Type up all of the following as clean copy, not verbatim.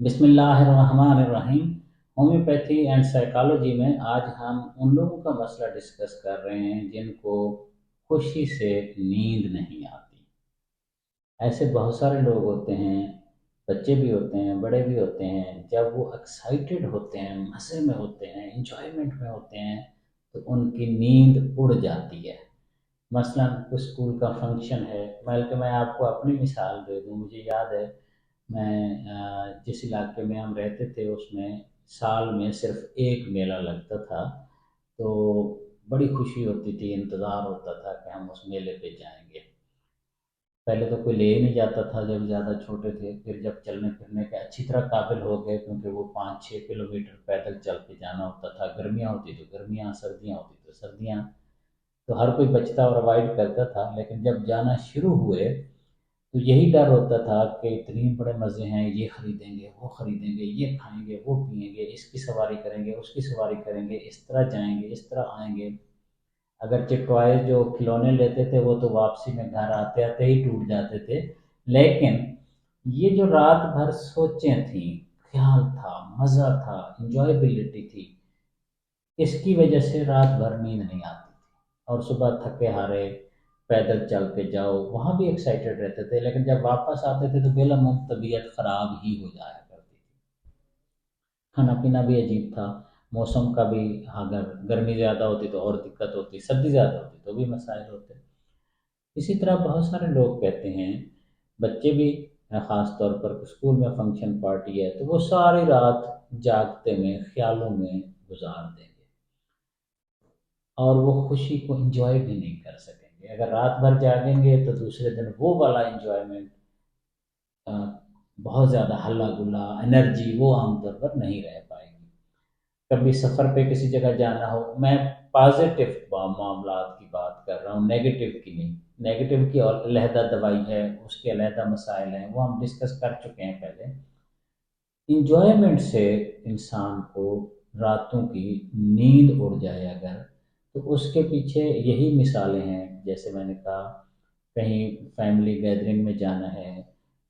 बिस्मिल्लाहिर्रहमानिर्रहीम। Homeopathy and psychology में आज हम उन लोगों का मसला डिस्कस कर रहे हैं जिनको खुशी से नींद नहीं आती। ऐसे बहुत सारे लोग होते हैं, बच्चे भी होते हैं, बड़े भी होते हैं। जब वो एक्साइटेड होते हैं, मज़े में होते हैं, इंजॉयमेंट में होते हैं, तो उनकी नींद उड़ जाती है। मसलन कोई स्कूल का फंक्शन है, बल्कि मैं आपको अपनी मिसाल दे दूँ। मुझे याद है, मैं जिस इलाके में हम रहते थे उसमें साल में सिर्फ एक मेला लगता था। तो बड़ी खुशी होती थी, इंतज़ार होता था कि हम उस मेले पे जाएंगे। पहले तो कोई ले ही नहीं जाता था जब ज़्यादा छोटे थे, फिर जब चलने फिरने के अच्छी तरह काबिल हो गए, क्योंकि वो 5-6 किलोमीटर पैदल चल के जाना होता था। गर्मियाँ होती तो गर्मियाँ, सर्दियाँ होती तो सर्दियाँ। तो हर कोई बचता और अवॉइड करता था, लेकिन जब जाना शुरू हुए तो यही डर होता था कि इतने बड़े मज़े हैं, ये खरीदेंगे, वो खरीदेंगे, ये खाएंगे, वो पिएंगे, इसकी सवारी करेंगे, उसकी सवारी करेंगे, इस तरह जाएंगे, इस तरह आएंगे। अगरचे टॉयज जो खिलौने लेते थे वो तो वापसी में घर आते आते ही टूट जाते थे, लेकिन ये जो रात भर सोचें थी, ख्याल था, मज़ा था, इंजॉयबिलिटी थी, इसकी वजह से रात भर नींद नहीं आती थी। और सुबह थके हारे पैदल चल के जाओ, वहाँ भी एक्साइटेड रहते थे, लेकिन जब वापस आते थे तो बेलमुम तबीयत ख़राब ही हो जाया करती थी। खाना पीना भी अजीब था, मौसम का भी। अगर गर्मी ज़्यादा होती तो और दिक्कत होती, सर्दी ज़्यादा होती तो भी मसाइल होते। इसी तरह बहुत सारे लोग कहते हैं, बच्चे भी, ख़ास तौर पर स्कूल में फंक्शन पार्टी है तो वो सारी रात जागते में, ख्यालों में गुजार देंगे और वो खुशी को एंजॉय भी नहीं कर सकेंगे। अगर रात भर जागेंगे तो दूसरे दिन वो वाला एंजॉयमेंट, बहुत ज़्यादा हल्ला गुल्ला एनर्जी, वो आमतौर पर नहीं रह पाएगी। कभी सफ़र पे किसी जगह जाना हो, मैं पॉजिटिव मामलात की बात कर रहा हूँ, नेगेटिव की नहीं। नेगेटिव की और अलहदा दवाई है, उसके अलहदा मसाइल हैं, वो हम डिस्कस कर चुके हैं पहले। इंजॉयमेंट से इंसान को रातों की नींद उड़ जाए अगर, तो उसके पीछे यही मिसालें हैं। जैसे मैंने कहा, कहीं फैमिली गैदरिंग में जाना है,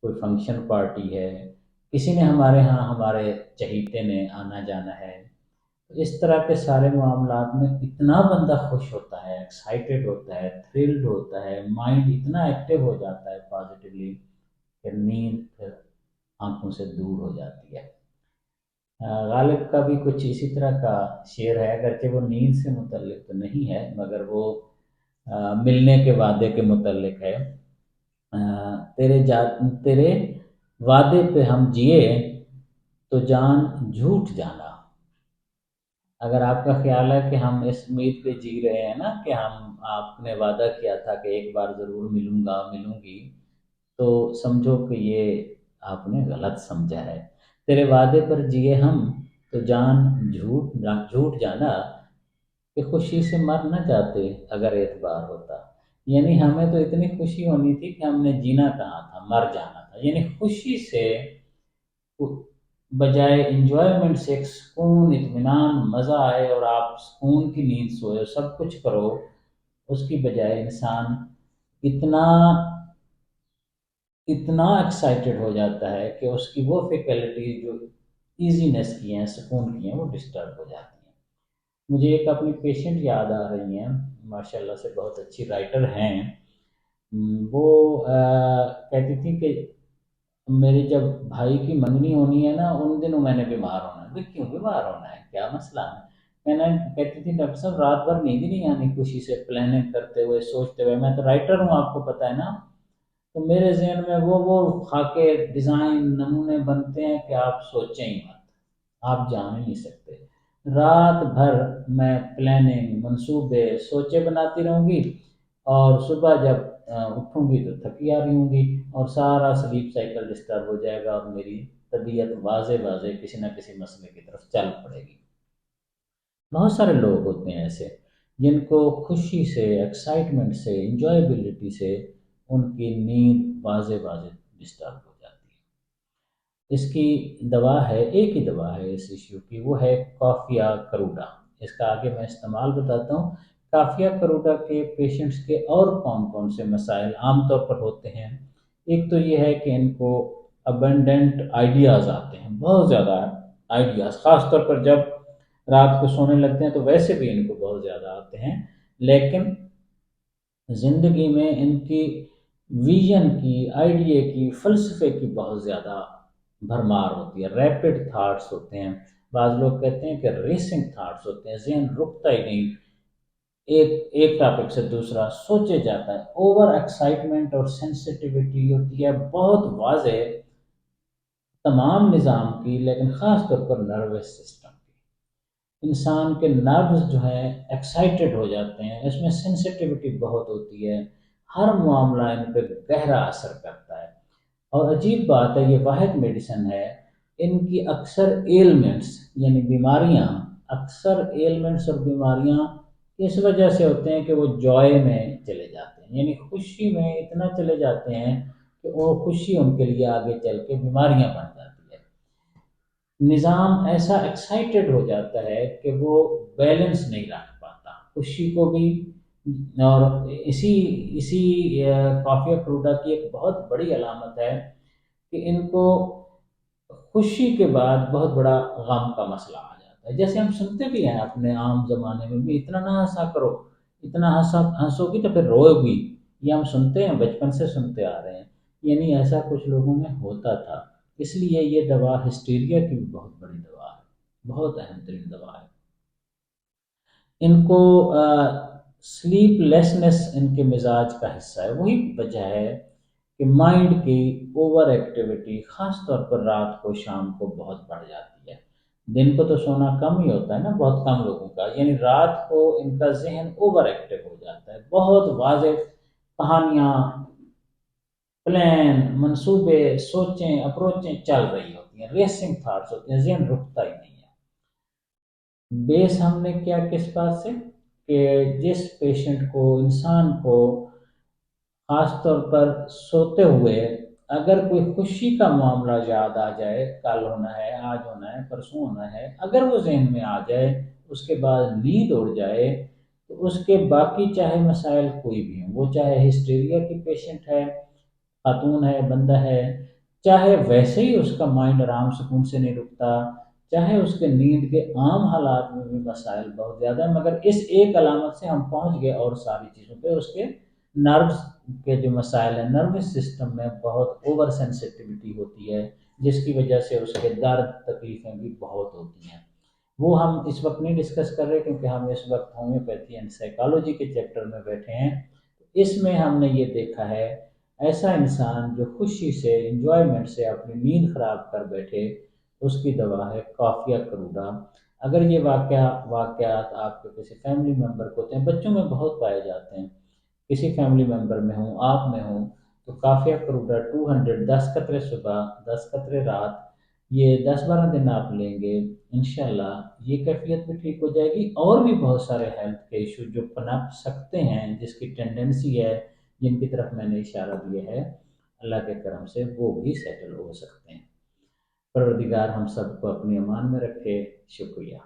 कोई फंक्शन पार्टी है, किसी ने हमारे यहाँ, हमारे चहीते ने आना जाना है, तो इस तरह के सारे मामलात में इतना बंदा खुश होता है, एक्साइटेड होता है, थ्रिल्ड होता है, माइंड इतना एक्टिव हो जाता है पॉजिटिवली, कि नींद फिर आंखों से दूर हो जाती है। गालिब का भी कुछ इसी तरह का शेर है, अगरचे वो नींद से मुतल्लिक तो नहीं है, मगर वो मिलने के वादे के मुतल्लिक है। अ, तेरे वादे पे हम जिए तो जान झूठ जाना। अगर आपका ख्याल है कि हम इस उम्मीद पे जी रहे हैं ना कि हम, आपने वादा किया था कि एक बार ज़रूर मिलूंगा, मिलूंगी, तो समझो कि ये आपने गलत समझा है। तेरे वादे पर जिए हम तो जान झूठ जाना, कि खुशी से मर न जाते अगर एतबार होता। यानी हमें तो इतनी खुशी होनी थी कि हमने जीना कहाँ था, मर जाना था। यानी खुशी से बजाय इंजॉयमेंट से एक सुकून, इत्मीनान, मज़ा आए और आप सुकून की नींद सोए, सब कुछ करो, उसकी बजाय इंसान इतना इतना एक्साइटेड हो जाता है कि उसकी वो फैकल्टी जो ईजीनेस की हैं, सुकून की हैं, वो डिस्टर्ब हो जाती हैं। मुझे एक अपनी पेशेंट याद आ रही हैं, माशाल्लाह से बहुत अच्छी राइटर हैं। वो कहती थी कि मेरी जब भाई की मंगनी होनी है ना, उन दिनों मैंने बीमार होना है। भाई क्यों बीमार होना है, क्या मसला है? मैंने, कहती थी, डॉक्टर साहब रात भर नींद ही नहीं आनी खुशी से, प्लानिंग करते हुए, सोचते हुए। मैं तो राइटर हूँ, आपको पता है ना। तो मेरे जहन में वो खाके डिज़ाइन नमूने बनते हैं कि आप सोचें ही मत, आप जान ही नहीं सकते। रात भर मैं प्लानिंग, मंसूबे, सोचे बनाती रहूंगी, और सुबह जब उठूंगी तो थकी आ रही होंगी, और सारा स्लीप साइकिल डिस्टर्ब हो जाएगा और मेरी तबीयत वाजे वाजे किसी न किसी मसले की तरफ चल पड़ेगी। बहुत सारे लोग होते हैं ऐसे, जिनको खुशी से, एक्साइटमेंट से, इंजॉयबिलिटी से उनकी नींद वाजे वाजे डिस्टर्ब हो जाती है। इसकी दवा है, एक ही दवा है इस इश्यू की, वो है काफिया करूडा। इसका आगे मैं इस्तेमाल बताता हूँ। काफिया करूडा के पेशेंट्स के और कौन कौन से मसाइल आमतौर पर होते हैं। एक तो ये है कि इनको ابنڈنٹ آئیڈیاز آتے ہیں، بہت زیادہ آئیڈیاز، خاص طور پر جب رات کو سونے لگتے ہیں تو ویسے بھی ان کو بہت زیادہ آتے ہیں، لیکن زندگی میں ان کی ویژن کی، آئیڈیا کی، فلسفے کی بہت زیادہ بھرمار ہوتی ہے، ریپڈ تھاٹس ہوتے ہیں، بعض لوگ کہتے ہیں کہ ریسنگ تھاٹس ہوتے ہیں، ذہن رکتا ہی نہیں، ایک ایک ٹاپک سے دوسرا سوچے جاتا ہے، اوور ایکسائٹمنٹ اور سینسٹیوٹی ہوتی ہے بہت واضح تمام نظام کی، لیکن خاص طور پر نروس سسٹم کی، انسان کے نروز جو ہیں ایکسائٹڈ ہو جاتے ہیں، اس میں سینسٹیوٹی بہت ہوتی ہے، ہر معاملہ ان پہ گہرا اثر کرتا ہے، اور عجیب بات ہے یہ واحد میڈیسن ہے، ان کی اکثر ایلمنٹس یعنی بیماریاں، اکثر ایلمنٹس اور بیماریاں اس وجہ سے ہوتے ہیں کہ وہ جوائے میں چلے جاتے ہیں، یعنی خوشی میں اتنا چلے جاتے ہیں کہ وہ خوشی ان کے لیے آگے چل کے بیماریاں بن جاتی ہے، نظام ایسا ایکسائٹڈ ہو جاتا ہے کہ وہ بیلنس نہیں رکھ پاتا خوشی کو بھی، اور اسی اسی کافیہ کروٹا کی ایک بہت بڑی علامت ہے کہ ان کو خوشی کے بعد بہت بڑا غم کا مسئلہ آ جاتا ہے، جیسے ہم سنتے بھی ہیں اپنے عام زمانے میں بھی، اتنا نہ ہنسا کرو، اتنا ہنسو گی تو پھر روئے گی، یہ ہم سنتے ہیں، بچپن سے سنتے آ رہے ہیں، یعنی ایسا کچھ لوگوں میں ہوتا تھا، اس لیے یہ دوا ہسٹیریا کی بھی بہت بڑی دوا ہے، بہت اہم ترین دوا ہے، ان کو سلیپ لیسنس ان کے مزاج کا حصہ ہے، وہی وجہ ہے کہ مائنڈ کی اوور ایکٹیویٹی خاص طور پر رات کو شام کو بہت بڑھ جاتی ہے، دن کو تو سونا کم ہی ہوتا ہے نا بہت کم لوگوں کا، یعنی رات کو ان کا ذہن اوور ایکٹیو ہو جاتا ہے، بہت واضح کہانیاں، پلان، منصوبے، سوچیں، اپروچیں چل رہی ہوتی ہیں، ریسنگ تھاٹس ہوتے ہیں، ذہن رکتا ہی نہیں ہے، بیس ہم نے کیا کس بات سے کہ جس پیشنٹ کو، انسان کو خاص طور پر سوتے ہوئے اگر کوئی خوشی کا معاملہ یاد آ جائے، کل ہونا ہے، آج ہونا ہے، پرسوں ہونا ہے، اگر وہ ذہن میں آ جائے، اس کے بعد نیند اڑ جائے، تو اس کے باقی چاہے مسائل کوئی بھی ہوں، وہ چاہے ہسٹیریا کی پیشنٹ ہے، خاتون ہے، بندہ ہے، چاہے ویسے ہی اس کا مائنڈ آرام سکون سے نہیں رکتا، چاہے اس کے نیند کے عام حالات میں بھی مسائل بہت زیادہ ہیں، مگر اس ایک علامت سے ہم پہنچ گئے اور ساری چیزوں پہ، اس کے نروز کے جو مسائل ہیں، نروس سسٹم میں بہت اوور سینسٹیوٹی ہوتی ہے، جس کی وجہ سے اس کے درد تکلیفیں بھی بہت ہوتی ہیں، وہ ہم اس وقت نہیں ڈسکس کر رہے کیونکہ ہم اس وقت ہومیوپیتھی اینڈ سائیکالوجی کے چیپٹر میں بیٹھے ہیں، اس میں ہم نے یہ دیکھا ہے ایسا انسان جو خوشی سے، انجوائمنٹ سے اپنی نیند خراب کر بیٹھے، اس کی دوا ہے کافیہ کروڈا، اگر یہ واقعات آپ کے کسی فیملی ممبر کو ہوتے ہیں، بچوں میں بہت پائے جاتے ہیں، کسی فیملی ممبر میں ہوں، آپ میں ہوں، تو کافیہ کروٹا 200، 10 قطرے صبح، 10 قطرے رات، یہ 10 12 دن آپ لیں گے، انشاءاللہ یہ کیفیت بھی ٹھیک ہو جائے گی، اور بھی بہت سارے ہیلتھ کے ایشو جو پنپ سکتے ہیں، جس کی ٹینڈنسی ہے، جن کی طرف میں نے اشارہ دیا ہے، اللہ کے کرم سے وہ بھی سیٹل ہو سکتے ہیں، پروردگار ہم سب کو اپنی امان میں رکھے، شکریہ۔